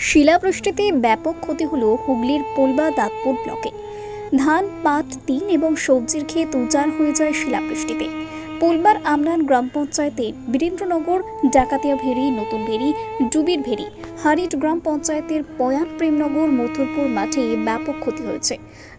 শিলাবৃষ্টিতে ব্যাপক ক্ষতি হলো হুগলির পোলবা দাঁতপুর ব্লকে। ধান, পাট, তিল এবং সবজির ক্ষেত উজাড় হয়ে যায় শিলাবৃষ্টিতে। পোলবার আমনান গ্রাম পঞ্চায়েতের বীরেন্দ্রনগর, ডাকাতিয়া ভেরি, নতুন ভেরি, ডুবির ভেরি, হারিট গ্রাম পঞ্চায়েতের পয়ান প্রেমনগর, মথুরপুর মাঠে ব্যাপক ক্ষতি হয়েছে।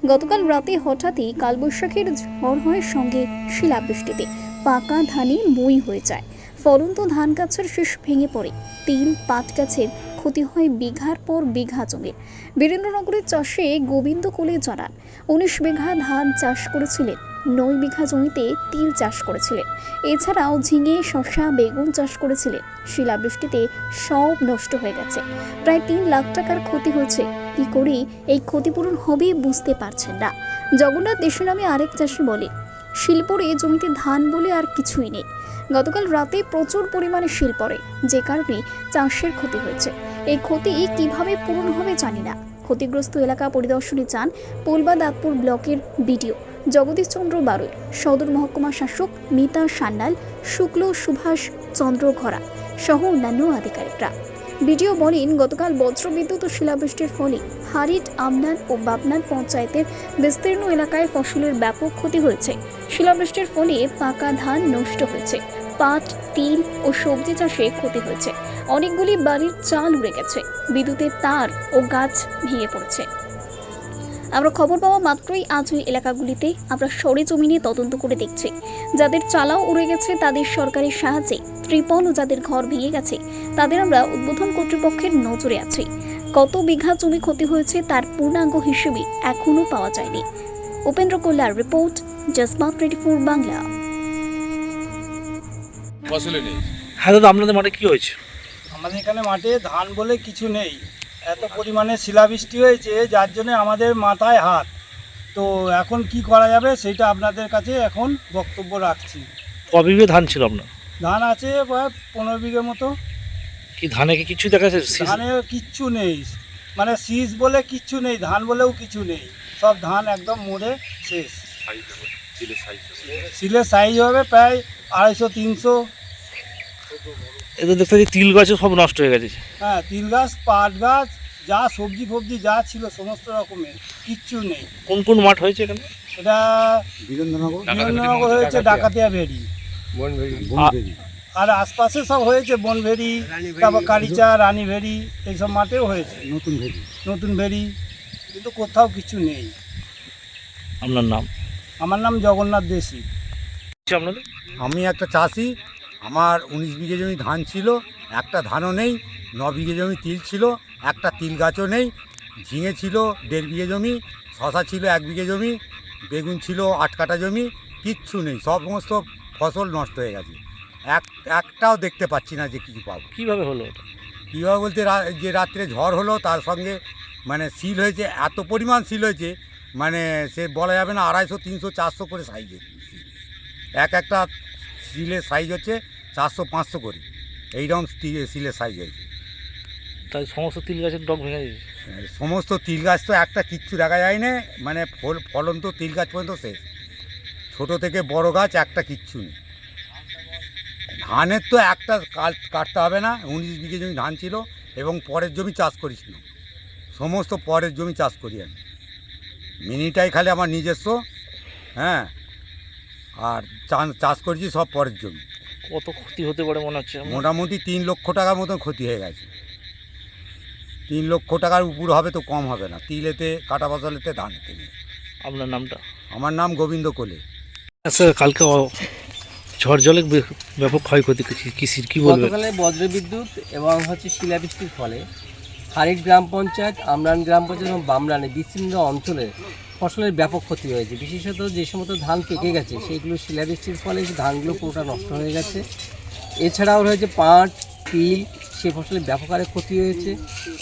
গতকাল রাতে হঠাৎই কালবৈশাখীর ঝড় হয়, সঙ্গে শিলাবৃষ্টিতে পাকা ধানে মই হয়ে যায়। ফলন্ত ধান গাছের শীষ ভেঙে পড়ে। তিল, পাট গাছের ক্ষতি হয় বিঘার পর বিঘা জমি। বীরেন্দ্রনগরের চাষে গোবিন্দ কোলে জানান, 19 বিঘা ধান চাষ করেছিলেন, 9 বিঘা জমিতে তিল চাষ করেছিলেন। এছাড়াও ঝিঙে, শসা, বেগুন চাষ করেছিলেন। শিলাবৃষ্টিতে সব নষ্ট হয়ে গেছে। প্রায় 3 লাখ টাকার ক্ষতি হয়েছে। কি করে এই ক্ষতিপূরণ হবে বুঝতে পারছেন না। জগন্নাথ দেশে নামে আরেক চাষি বলে, শিল পড়ে জমিতে ধান বলে আর কিছুই নেই। গতকাল রাতে প্রচুর পরিমাণে শিল পড়ে, যে কারণে চাষের ক্ষতি হয়েছে। এই ক্ষতি কিভাবে পূরণ হবে জানি না। ক্ষতিগ্রস্ত এলাকা পরিদর্শনে যান পোলবা দাঁতপুর ব্লকের বিডিও জগদীশ চন্দ্র বারুই, সদর মহকুমা শাসক মিতা সান্যাল, শুক্ল সুভাষ চন্দ্র ঘরা সহ অন্যান্য আধিকারিকরা। বিডিও বলেন, গতকাল বজ্রবিদ্যুৎ ও শিলাবৃষ্টির ফলে হারিট, আমনান ও বাবনান পঞ্চায়েতের বিস্তীর্ণ এলাকায় ফসলের ব্যাপক ক্ষতি হয়েছে। শিলাবৃষ্টির ফলে পাকা ধান নষ্ট হয়েছে। পাট, তিল ও সবজি চাষে ক্ষতি হয়েছে। অনেকগুলি বাড়ির চাল উড়ে গেছে। বিদ্যুতের তার ও গাছ ভেঙে পড়েছে। আমরা খবর পাওয়া মাত্রই আজ ওই এলাকাগুলিতে আমরা সরেজমিনে তদন্ত করে দেখছি। যাদের চালাও উড়ে গেছে তাদের সরকারি সাহায্যে ত্রিপল ও যাদের ঘর ভেঙে গেছে তাদের আমরা উদ্বোধন কর্তৃপক্ষের নজরে আছি। কত বিঘা জমি ক্ষতি হয়েছে তার পূর্ণাঙ্গ হিসেবে এখনো পাওয়া যায়নি। উপেন্দ্র কল্যার রিপোর্ট, জজবাত 24 বাংলা। হ্যাঁ দাদা, আপনাদের মাঠে কি হয়েছে? আমাদের এখানে মাঠে ধান বলে কিছু নেই। এত পরিমাণে শিলাবৃষ্টি হয়েছে যার জন্য আমাদের মাথায় হাত। তো এখন কি করা যাবে সেটা আপনাদের কাছে এখন বক্তব্য রাখছি। ক বিঘে ধান ছিল আপনার? ধান আছে প্রায় 15 বিঘে মতো। কি ধানে কি কিছু দেখা যাচ্ছে? ধানে কিচ্ছু নেই, মানে শীষ বলে কিচ্ছু নেই, ধান বলেও কিছু নেই। সব ধান একদম মরে শেষ। শিলের সাইজ হবে প্রায় 250-300। এদের দেখতে পাচ্ছি তিল গাছও সব নষ্ট হয়ে গেছে। হ্যাঁ, তিল গাছ, পাট গাছ, যা সবজি ফবজি যা ছিল সমস্ত রকমের কিচ্ছু নেই। কোন কোন মাঠ হয়েছে এখানে? এটা বীরেন্দ্রনগর হয়েছে, ডাকাতিয়া ভেরি, আর আশপাশে সব হয়েছে বনভেরি, তারপর কারিচা, রানী ভেরি, এইসব মাঠেও হয়েছে। নতুন ভেরি, কিন্তু কোথাও কিছু নেই। আপনার নাম? আমার নাম জগন্নাথ দেশি। আপনাদের? আমি একটা চাষি। আমার 19 বিঘে জমি ধান ছিল, একটা ধানও নেই। 9 বিঘে জমি তিল ছিল, একটা তিল গাছও নেই। ঝিঙে ছিল 1.5 বিঘে জমি, শশা ছিল 1 বিঘে জমি, বেগুন ছিল 8 কাঠা জমি, কিচ্ছু নেই। সমস্ত ফসল নষ্ট হয়ে গেছে। একটাও দেখতে পাচ্ছি না যে কিছু পাবো। কীভাবে হলো ওটা? কীভাবে বলতে, যে রাত্রে ঝড় হলো তার সঙ্গে মানে সিল হয়েছে, এত পরিমাণ সিল হয়েছে মানে সে বলা যাবে না। 250, 300, 400 করে সাইজের একটা সিলের সাইজ হচ্ছে 400-500 করে, এইরকম সিলের সাইজ হয়েছে। তাই সমস্ত তিল গাছের ডগ ভেঙে দিয়েছে। সমস্ত তিল গাছ তো একটা কিচ্ছু দেখা যায় না, মানে ফলন্ত তিল গাছ পর্যন্ত শেষ। ছোট থেকে বড় গাছ একটা কিচ্ছু নেই। ধানের তো একটা কাটতে হবে না। 19 বিঘে জমি ধান ছিল এবং পরের জমি চাষ করেছিল, সমস্ত পরের জমি চাষ করি আমি। মিনিটাই খালি আমার নিজস্ব। হ্যাঁ, আর চাষ করেছি সব পরের জমি। কত ক্ষতি হতে পারে মনে হচ্ছে? মোটামুটি 3 লক্ষ টাকার মতন ক্ষতি হয়ে গেছে। 3 লক্ষ টাকার উপর হবে তো কম হবে না, তিলেতে, কাটা ফসলেতে, ধানেতে নিয়ে। আপনার নামটা? আমার নাম গোবিন্দ কোলে। আচ্ছা, কালকে ঝড় জলে ব্যাপক ক্ষয়ক্ষতি কৃষির, কী বলবেন? গতকালে বজ্রবিদ্যুৎ এবং শিলাবৃষ্টির ফলে হারিট গ্রাম পঞ্চায়েত, আমরান গ্রাম পঞ্চায়েত এবং বামরানে বিস্তীর্ণ অঞ্চলে ফসলের ব্যাপক ক্ষতি হয়েছে। বিশেষত যে সমস্ত ধান পেকে গেছে সেইগুলো শিলাবৃষ্টির ফলে ধানগুলো পুরোটা নষ্ট হয়ে গেছে। এছাড়াও রয়েছে পাট, তিল, সে ফসলের ব্যাপক হারে ক্ষতি হয়েছে।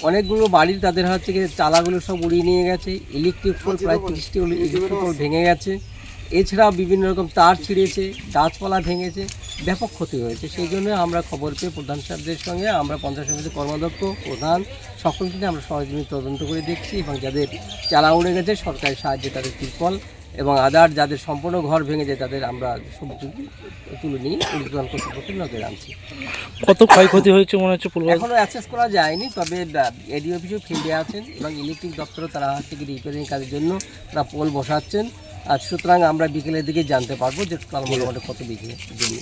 অনেকগুলো বাড়ির তাদের হচ্ছে গিয়ে চালাগুলো সব উড়িয়ে নিয়ে গেছে। ইলেকট্রিক পোল প্রায় 30টি ইলেকট্রিক পোল ভেঙে গেছে। এছাড়াও বিভিন্ন রকম তার ছিঁড়েছে, গাছপালা ভেঙেছে, ব্যাপক ক্ষতি হয়েছে। সেই জন্য আমরা খবর পেয়ে প্রধান সাহেবদের সঙ্গে আমরা পঞ্চায়েত সমিতির কর্মাধ্যক্ষ, প্রধান সকলকে আমরা সরজমিনে তদন্ত করে দেখছি এবং যাদের চালা উড়ে গেছে সরকারি সাহায্যে তাদের ত্রিপল এবং আদার যাদের সম্পূর্ণ ঘর ভেঙে যায় তাদের আমরা সবজি তুলে নিয়ে উদ্বোধন কর্তৃপক্ষের নজরে আনছি। কত ক্ষয়ক্ষতি হয়েছে মনে হচ্ছে পুলবাড়ি? এখনও অ্যাক্সেস করা যায়নি, তবে এডি অফিসেও ফিল্ডে আছেন এবং ইলেকট্রিক দপ্তরও তারা থেকে রিপেয়ারিং কাজের জন্য তারা পোল বসাচ্ছেন। আর সুতরাং আমরা বিকেলের দিকে জানতে পারবো যে মোটামুটি কত বিঘে জমি